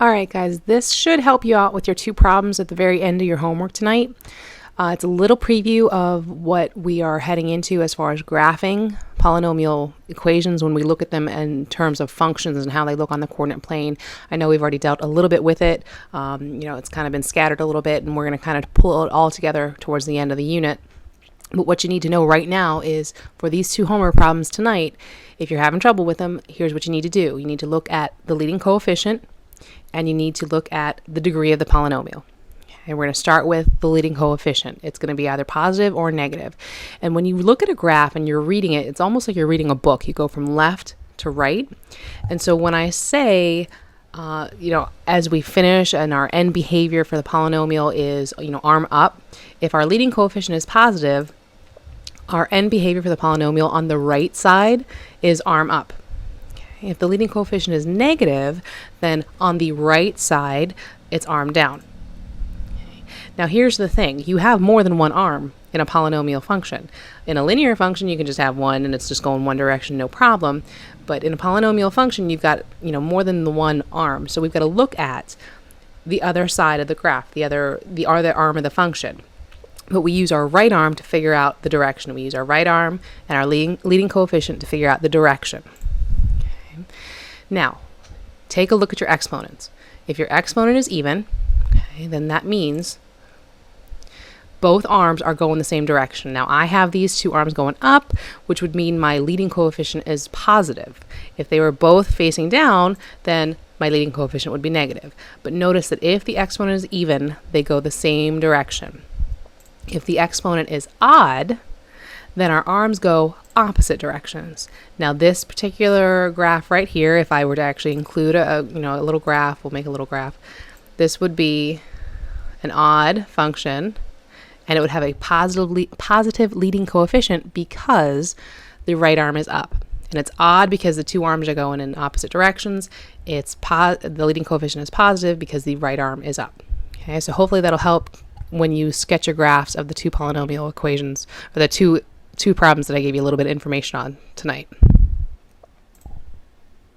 All right, guys, this should help you out with your two problems at the very end of your homework tonight. It's a little preview of what we are heading into as far as graphing polynomial equations when we look at them in terms of functions and how they look on the coordinate plane. I know we've already dealt a little bit with it. It's kind of been scattered a little bit, and we're going to kind of pull it all together towards the end of the unit. But what you need to know right now is for these two homework problems tonight, if you're having trouble with them, here's what you need to do. You need to look at the leading coefficient, and you need to look at the degree of the polynomial. And we're going to start with the leading coefficient. It's going to be either positive or negative. And when you look at a graph and you're reading it, it's almost like you're reading a book. You go from left to right. And so when I say, as we finish and our end behavior for the polynomial is, arm up, if our leading coefficient is positive, our end behavior for the polynomial on the right side is arm up. If the leading coefficient is negative, then on the right side, it's arm down. Now here's the thing, you have more than one arm in a polynomial function. In a linear function, you can just have one and it's just going one direction, no problem. But in a polynomial function, you've got more than the one arm. So we've got to look at the other side of the graph, the other arm of the function. But we use our right arm to figure out the direction. We use our right arm and our leading coefficient to figure out the direction. Now, take a look at your exponents. If your exponent is even, then that means both arms are going the same direction. Now, I have these two arms going up, which would mean my leading coefficient is positive. If they were both facing down, then my leading coefficient would be negative. But notice that if the exponent is even, they go the same direction. If the exponent is odd, then our arms go opposite directions. Now this particular graph right here, if I were to actually include a little graph, we'll make a little graph, this would be an odd function, and it would have a positive leading coefficient because the right arm is up. And it's odd because the two arms are going in opposite directions. The leading coefficient is positive because the right arm is up. Okay, so hopefully that'll help when you sketch your graphs of the two polynomial equations, or the two problems that I gave you a little bit of information on tonight.